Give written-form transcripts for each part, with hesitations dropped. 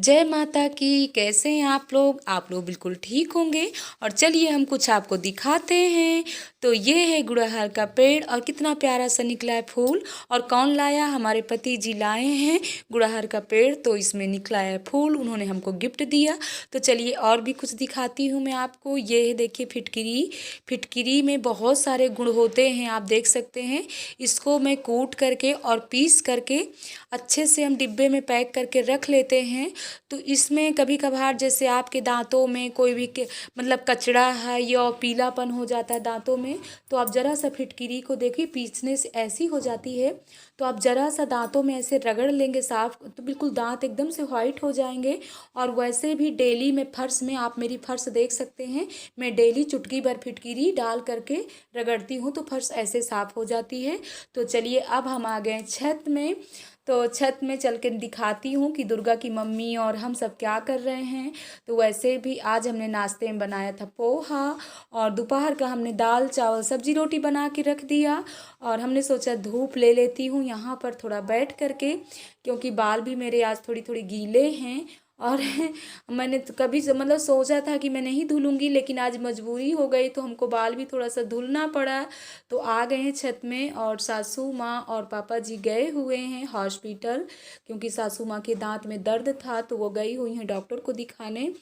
जय माता की। कैसे हैं आप लोग? आप लोग बिल्कुल ठीक होंगे। और चलिए हम कुछ आपको दिखाते हैं। तो ये है गुड़हल का पेड़ और कितना प्यारा सा निकला है फूल। और कौन लाया? हमारे पति जी लाए हैं गुड़हल का पेड़। तो इसमें निकला है फूल, उन्होंने हमको गिफ्ट दिया। तो चलिए और भी कुछ दिखाती हूँ मैं आपको। ये है देखिए फिटकिरी। फिटकिरी में बहुत सारे गुण होते हैं, आप देख सकते हैं। इसको मैं कूट करके और पीस करके अच्छे से हम डिब्बे में पैक करके रख लेते हैं। तो इसमें कभी कभार जैसे आपके दांतों में कोई भी मतलब कचड़ा है या पीलापन हो जाता है दांतों में, तो आप ज़रा सा फिटकिरी को देखिए, पीसने से ऐसी हो जाती है। तो आप ज़रा सा दांतों में ऐसे रगड़ लेंगे साफ, तो बिल्कुल दांत एकदम से वाइट हो जाएंगे। और वैसे भी डेली में फर्श में, आप मेरी फर्श देख सकते हैं, मैं डेली चुटकी भर फिटकिरी डाल करके रगड़ती हूँ तो फर्श ऐसे साफ़ हो जाती है। तो चलिए अब हम आ गए छत में। तो छत में चल के दिखाती हूँ कि दुर्गा की मम्मी और हम सब क्या कर रहे हैं। तो वैसे भी आज हमने नाश्ते में बनाया था पोहा, और दोपहर का हमने दाल चावल सब्जी रोटी बना के रख दिया। और हमने सोचा धूप ले लेती हूँ यहाँ पर थोड़ा बैठ करके, क्योंकि बाल भी मेरे आज थोड़ी थोड़ी गीले हैं। और मैंने तो कभी मतलब सोचा था कि मैं नहीं धुलूंगी, लेकिन आज मजबूरी हो गई तो हमको बाल भी थोड़ा सा धुलना पड़ा। तो आ गए हैं छत में, और सासू माँ और पापा जी गए हुए हैं हॉस्पिटल, क्योंकि सासू माँ के दांत में दर्द था तो वो गई हुई हैं डॉक्टर को दिखाने।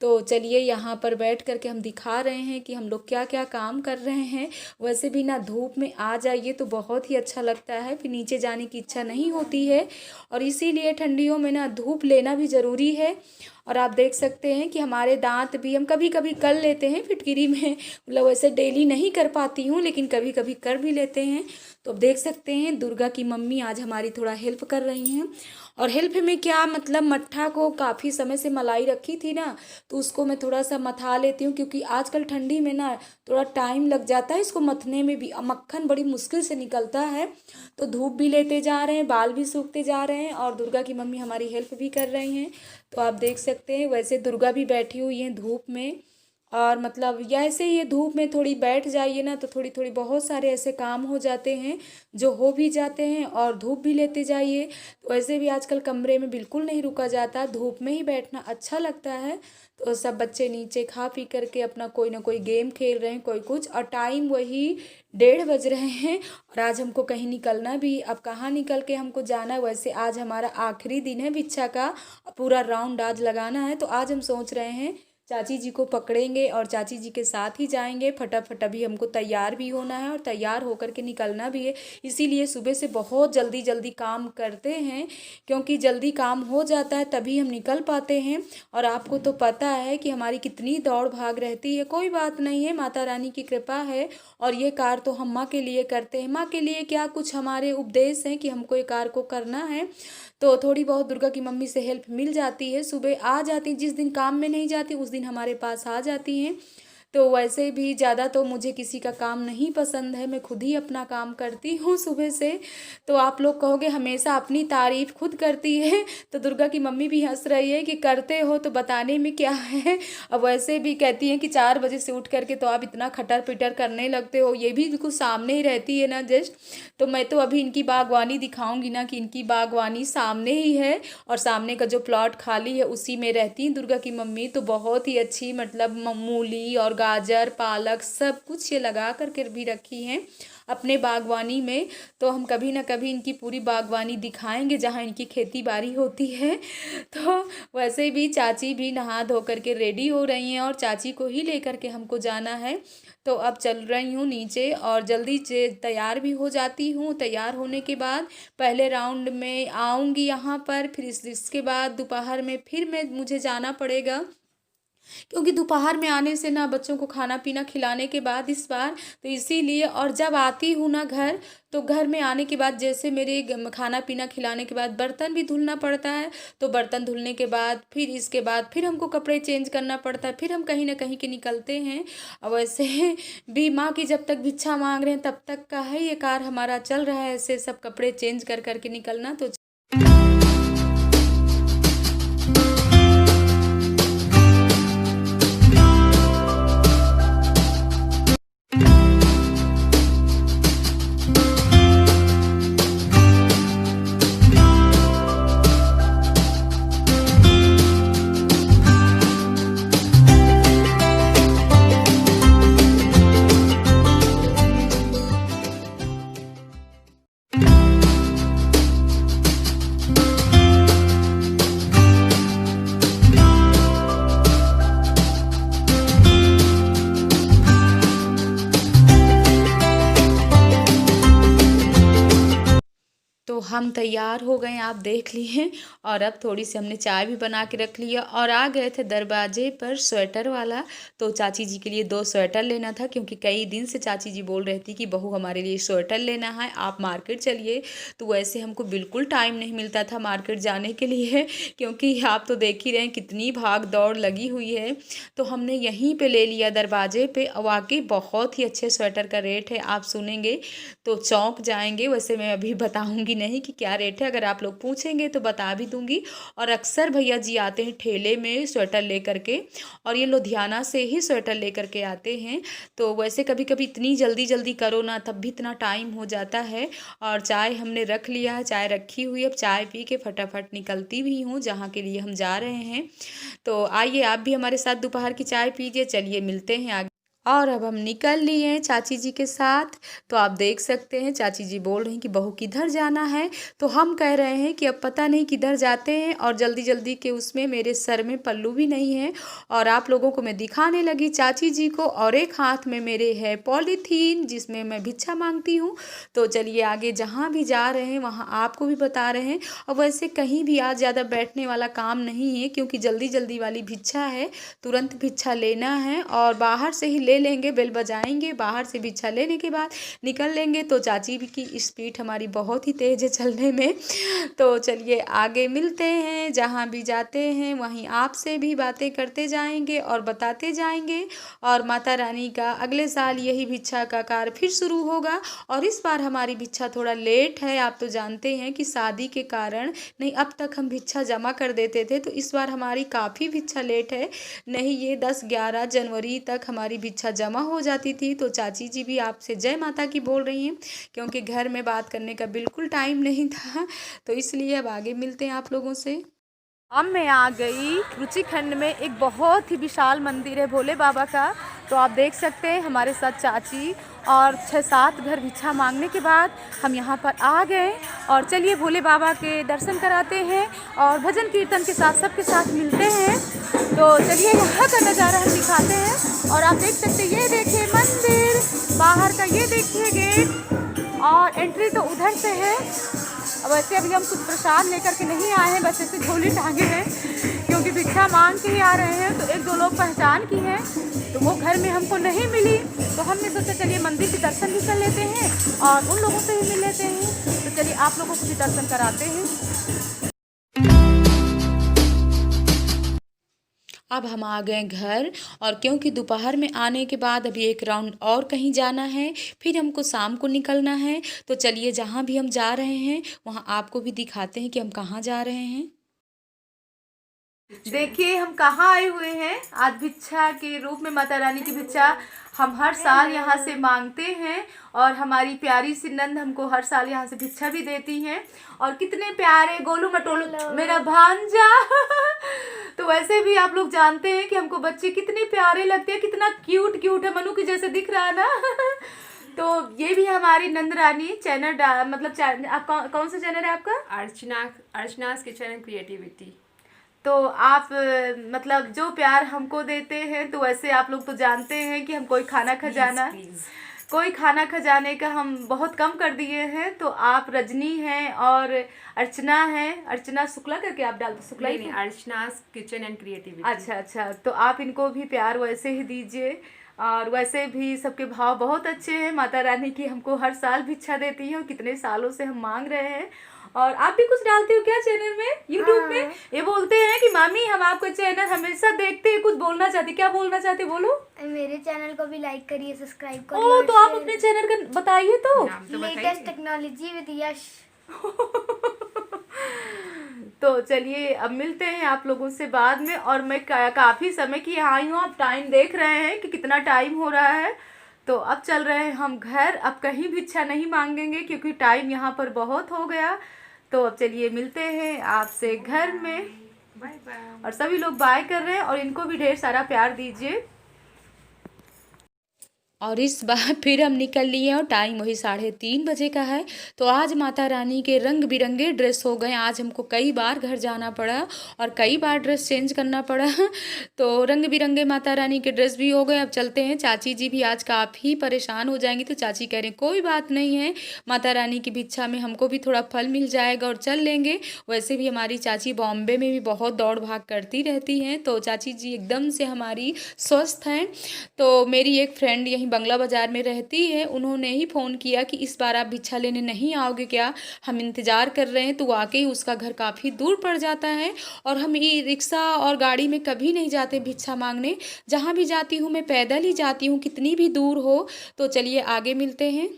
तो चलिए यहाँ पर बैठ करके हम दिखा रहे हैं कि हम लोग क्या क्या काम कर रहे हैं। वैसे भी ना धूप में आ जाइए तो बहुत ही अच्छा लगता है, फिर नीचे जाने की इच्छा नहीं होती है। और इसीलिए ठंडियों में ना धूप लेना भी ज़रूरी है। और आप देख सकते हैं कि हमारे दांत भी हम कभी कभी कर लेते हैं फिटकिरी में, मतलब वैसे डेली नहीं कर पाती हूँ, लेकिन कभी कभी कर भी लेते हैं। तो अब देख सकते हैं दुर्गा की मम्मी आज हमारी थोड़ा हेल्प कर रही हैं। और हेल्प में क्या मतलब, मट्ठा को काफ़ी समय से मलाई रखी थी ना, तो उसको मैं थोड़ा सा मथा लेती हूँ, क्योंकि आजकल ठंडी में ना थोड़ा टाइम लग जाता है इसको मथने में भी, मक्खन बड़ी मुश्किल से निकलता है। तो धूप भी लेते जा रहे हैं, बाल भी सूखते जा रहे हैं, और दुर्गा की मम्मी हमारी हेल्प भी कर रही हैं। तो आप देख सकते हैं वैसे दुर्गा भी बैठी हुई हैं धूप में। और मतलब जैसे ये धूप में थोड़ी बैठ जाइए ना, तो थोड़ी थोड़ी बहुत सारे ऐसे काम हो जाते हैं जो हो भी जाते हैं, और धूप भी लेते जाइए। तो वैसे भी आजकल कमरे में बिल्कुल नहीं रुका जाता, धूप में ही बैठना अच्छा लगता है। तो सब बच्चे नीचे खा पी करके अपना कोई ना कोई गेम खेल रहे हैं, कोई कुछ। और टाइम वही 1:30 बज रहे हैं, और आज हमको कहीं निकलना भी। अब कहाँ निकल के हमको जाना है? वैसे आज हमारा आखिरी दिन है बिच्छा का, पूरा राउंड आज लगाना है। तो आज हम सोच रहे हैं चाची जी को पकड़ेंगे और चाची जी के साथ ही जाएंगे। फटाफट अभी हमको तैयार भी होना है और तैयार होकर के निकलना भी है। इसीलिए सुबह से बहुत जल्दी जल्दी काम करते हैं, क्योंकि जल्दी काम हो जाता है तभी हम निकल पाते हैं। और आपको तो पता है कि हमारी कितनी दौड़ भाग रहती है। कोई बात नहीं है, माता रानी की कृपा है। और ये कार्य तो हम माँ के लिए करते हैं। माँ के लिए क्या, कुछ हमारे उपदेश हैं कि हमको ये कार्य को करना है। तो थोड़ी बहुत दुर्गा की मम्मी से हेल्प मिल जाती है, सुबह आ जाती, जिस दिन काम में नहीं जाती उस दिन हमारे पास आ जाती हैं। तो वैसे भी ज़्यादा तो मुझे किसी का काम नहीं पसंद है, मैं खुद ही अपना काम करती हूँ सुबह से। तो आप लोग कहोगे हमेशा अपनी तारीफ़ खुद करती है, तो दुर्गा की मम्मी भी हंस रही है कि करते हो तो बताने में क्या है। अब वैसे भी कहती हैं कि 4 बजे से उठ करके तो आप इतना खटर पिटर करने लगते हो, ये भी बिल्कुल सामने ही रहती है ना जस्ट। तो मैं तो अभी इनकी बागवानी दिखाऊंगी ना, कि इनकी बागवानी सामने ही है, और सामने का जो प्लॉट खाली है उसी में रहती है दुर्गा की मम्मी। तो बहुत ही अच्छी मतलब मूली और गाजर पालक सब कुछ ये लगा करके भी रखी हैं अपने बागवानी में। तो हम कभी ना कभी इनकी पूरी बागवानी दिखाएंगे जहाँ इनकी खेती बाड़ी होती है। तो वैसे भी चाची भी नहा धो करके रेडी हो रही हैं, और चाची को ही लेकर के हमको जाना है। तो अब चल रही हूँ नीचे, और जल्दी से तैयार भी हो जाती हूँ। तैयार होने के बाद पहले राउंड में आऊँगी यहाँ पर, फिर इसके बाद दोपहर में फिर मुझे जाना पड़ेगा, क्योंकि दोपहर में आने से ना बच्चों को खाना पीना खिलाने के बाद इस बार, तो इसीलिए। और जब आती हूँ ना घर, तो घर में आने के बाद जैसे मेरे खाना पीना खिलाने के बाद बर्तन भी धुलना पड़ता है। तो बर्तन धुलने के बाद फिर इसके बाद फिर हमको कपड़े चेंज करना पड़ता है, फिर हम कहीं ना कहीं के निकलते हैं। और वैसे भी माँ की जब तक भिक्षा मांग रहे हैं तब तक का है ये कार्य हमारा चल रहा है, ऐसे सब कपड़े चेंज कर करके निकलना। तो तो हम तैयार हो गए, आप देख लिए। और अब थोड़ी सी हमने चाय भी बना के रख लिया और आ गए थे दरवाजे पर स्वेटर वाला। तो चाची जी के लिए 2 स्वेटर लेना था, क्योंकि कई दिन से चाची जी बोल रही थी कि बहू हमारे लिए स्वेटर लेना है, आप मार्केट चलिए। तो वैसे हमको बिल्कुल टाइम नहीं मिलता था मार्केट जाने के लिए, क्योंकि आप तो देख ही रहे हैं कितनी भाग दौड़ लगी हुई है। तो हमने यहीं पे ले लिया दरवाजे पे। वाकई बहुत ही अच्छे स्वेटर का रेट है, आप सुनेंगे तो चौंक जाएंगे। वैसे मैं अभी बताऊंगी नहीं कि क्या रेट है, अगर आप लोग पूछेंगे तो बता भी दूंगी। और अक्सर भैया जी आते हैं ठेले में स्वेटर लेकर के, और ये लुधियाना से ही स्वेटर लेकर के आते हैं। तो वैसे कभी कभी इतनी जल्दी जल्दी करो ना, तब भी इतना टाइम हो जाता है। और चाय हमने रख लिया है, चाय रखी हुई है, अब चाय पी के फटाफट निकलती भी हूँ जहाँ के लिए हम जा रहे हैं। तो आइए आप भी हमारे साथ दोपहर की चाय पीजिए। चलिए मिलते हैं आगे। और अब हम निकल लिए हैं चाची जी के साथ। तो आप देख सकते हैं चाची जी बोल रही हैं कि बहू किधर जाना है। तो हम कह रहे हैं कि अब पता नहीं किधर जाते हैं, और जल्दी जल्दी के उसमें मेरे सर में पल्लू भी नहीं है। और आप लोगों को मैं दिखाने लगी चाची जी को, और एक हाथ में मेरे है पॉलीथीन जिसमें मैं भिक्षा मांगती हूँ। तो चलिए आगे जहाँ भी जा रहे हैं वहाँ आपको भी बता रहे हैं। और वैसे कहीं भी आज ज़्यादा बैठने वाला काम नहीं है, क्योंकि जल्दी जल्दी वाली भिक्षा है, तुरंत भिक्षा लेना है और बाहर से ही ले लेंगे, बेल बजाएंगे, बाहर से भिक्षा लेने के बाद निकल लेंगे। तो चाची भी की स्पीड हमारी बहुत ही तेज़ है चलने में। तो चलिए आगे मिलते हैं, जहाँ भी जाते हैं वहीं आपसे भी बातें करते जाएंगे और बताते जाएंगे। और माता रानी का अगले साल यही भिक्षा का कार्य फिर शुरू होगा। और इस बार हमारी भिक्षा थोड़ा लेट है, आप तो जानते हैं कि शादी के कारण, नहीं अब तक हम भिक्षा जमा कर देते थे, तो इस बार हमारी काफ़ी भिक्षा लेट है। नहीं ये 10-11 जनवरी तक हमारी भिक्षा जमा हो जाती थी। तो चाची जी भी आपसे जय माता की बोल रही हैं, क्योंकि घर में बात करने का बिल्कुल टाइम नहीं था। तो इसलिए अब आगे मिलते हैं आप लोगों से। अब मैं आ गई रुचिखंड में, एक बहुत ही विशाल मंदिर है भोले बाबा का। तो आप देख सकते हैं हमारे साथ चाची और 6-7 घर भिक्षा मांगने के बाद हम यहाँ पर आ गए। और चलिए भोले बाबा के दर्शन कराते हैं और भजन कीर्तन के साथ सबके साथ मिलते हैं। तो चलिए यहाँ का नज़ारा हम दिखाते हैं। और आप देख सकते हैं, ये देखिए मंदिर, बाहर का ये देखिए गेट, और एंट्री तो उधर से है। वैसे अभी हम कुछ प्रसाद लेकर के नहीं आए हैं, बस ऐसे झोली टांगे हैं, क्योंकि भिक्षा मांग के ही आ रहे हैं। तो 1-2 लोग पहचान की हैं, तो वो घर में हमको नहीं मिली, तो हमने सोचा चलिए मंदिर के दर्शन भी कर लेते हैं और उन लोगों से भी मिल लेते हैं। तो चलिए आप लोगों को भी दर्शन कराते हैं। अब हम आ गए घर, और क्योंकि दोपहर में आने के बाद अभी एक राउंड और कहीं जाना है, फिर हमको शाम को निकलना है। तो चलिए जहाँ भी हम जा रहे हैं वहाँ आपको भी दिखाते हैं कि हम कहाँ जा रहे हैं। देखिए हम कहाँ आए हुए हैं। आज भिक्षा के रूप में माता रानी की भिक्षा हम हर साल यहाँ से मांगते हैं, और हमारी प्यारी सी नंद हमको हर साल यहाँ से भिक्षा भी देती हैं। और कितने प्यारे गोलू मटोलू मेरा भांजा तो वैसे भी आप लोग जानते हैं कि हमको बच्चे कितने प्यारे लगते हैं, कितना क्यूट क्यूट है, मनु की जैसे दिख रहा है ना तो ये भी हमारी नंद रानी चैनल, मतलब आप कौन सा चैनल है आपका? अर्चना's किचन एंड क्रिएटिविटी। तो आप मतलब जो प्यार हमको देते हैं, तो वैसे आप लोग तो जानते हैं कि हम कोई खाना खजाने का हम बहुत कम कर दिए हैं। तो आप रजनी हैं और अर्चना हैं, अर्चना शुक्ला करके आप डालते, शुक्ला ही नहीं, अर्चना's किचन एंड क्रिएटिविटी। अच्छा, तो आप इनको भी प्यार वैसे ही दीजिए। और वैसे भी सबके भाव बहुत अच्छे हैं। माता रानी की हमको हर साल भिक्षा देती है, और कितने सालों से हम मांग रहे हैं। और आप भी कुछ डालते हो क्या चैनल में, यूट्यूब में? ये बोलते हैं कि मामी हम आपका चैनल हमेशा देखते हैं, कुछ बोलना चाहते, क्या बोलना चाहते, बोलो। मेरे चैनल को भी लाइक करिए, सब्सक्राइब करिए। ओ तो आप अपने चैनल का बताइए तो। लेटेस्ट टेक्नोलॉजी विद यश। तो चलिए अब मिलते हैं आप लोगों से बाद में। और मैं काफ़ी समय की यहाँ आई हूँ, आप टाइम देख रहे हैं कि कितना टाइम हो रहा है। तो अब चल रहे हैं हम घर, अब कहीं भिक्षा नहीं मांगेंगे क्योंकि टाइम यहाँ पर बहुत हो गया। तो अब चलिए मिलते हैं आपसे घर में। Bye bye. और सभी लोग बाय कर रहे हैं, और इनको भी ढेर सारा प्यार दीजिए। और इस बार फिर हम निकल लिए हैं और टाइम वही 3:30 बजे का है। तो आज माता रानी के रंग बिरंगे ड्रेस हो गए। आज हमको कई बार घर जाना पड़ा और कई बार ड्रेस चेंज करना पड़ा। तो रंग बिरंगे माता रानी के ड्रेस भी हो गए। अब चलते हैं। चाची जी भी आज काफ़ी परेशान हो जाएंगी, तो चाची कह रहे हैं कोई बात नहीं है, माता रानी की भिक्षा में हमको भी थोड़ा फल मिल जाएगा और चल लेंगे। वैसे भी हमारी चाची बॉम्बे में भी बहुत दौड़ भाग करती रहती हैं, तो चाची जी एकदम से हमारी स्वस्थ हैं। तो मेरी एक फ्रेंड यहीं बंगला बाज़ार में रहती है, उन्होंने ही फ़ोन किया कि इस बार आप भिक्षा लेने नहीं आओगे क्या, हम इंतज़ार कर रहे हैं। तो वाकई उसका घर काफ़ी दूर पड़ जाता है और हम ई रिक्शा और गाड़ी में कभी नहीं जाते भिक्षा मांगने। जहाँ भी जाती हूँ मैं पैदल ही जाती हूँ, कितनी भी दूर हो। तो चलिए आगे मिलते हैं।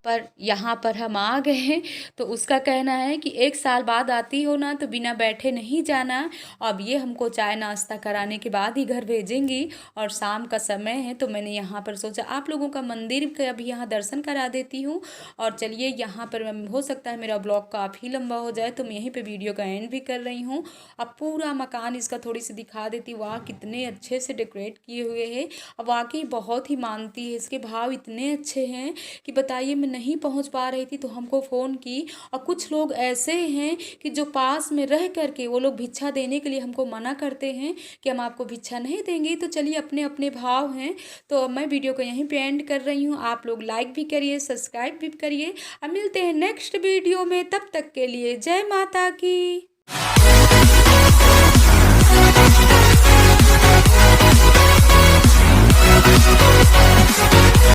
पर यहाँ पर हम आ गए हैं, तो उसका कहना है कि 1 साल बाद आती हो ना तो बिना बैठे नहीं जाना। अब ये हमको चाय नाश्ता कराने के बाद ही घर भेजेंगी और शाम का समय है, तो मैंने यहाँ पर सोचा आप लोगों का मंदिर का भी यहाँ दर्शन करा देती हूँ। और चलिए यहाँ पर हो सकता है मेरा ब्लॉग काफ़ी लंबा हो जाए, तो मैं यहीं पर वीडियो का एंड भी कर रही हूँ। अब पूरा मकान इसका थोड़ी सी दिखा देती। वाह कितने अच्छे से डेकोरेट किए हुए हैं। अब वाकई बहुत ही मानती है, इसके भाव इतने अच्छे हैं कि बताइए। मैं नहीं पहुंच पा रही थी तो हमको फ़ोन की। और कुछ लोग ऐसे हैं कि जो पास में रह करके वो लोग भिक्षा देने के लिए हमको मना करते हैं कि हम आपको भिक्षा नहीं देंगे। तो चलिए अपने अपने भाव हैं। तो अब मैं वीडियो को यहीं पे एंड कर रही हूँ। आप लोग लाइक भी करिए, सब्सक्राइब भी करिए। अब मिलते हैं नेक्स्ट वीडियो में, तब तक के लिए जय माता की।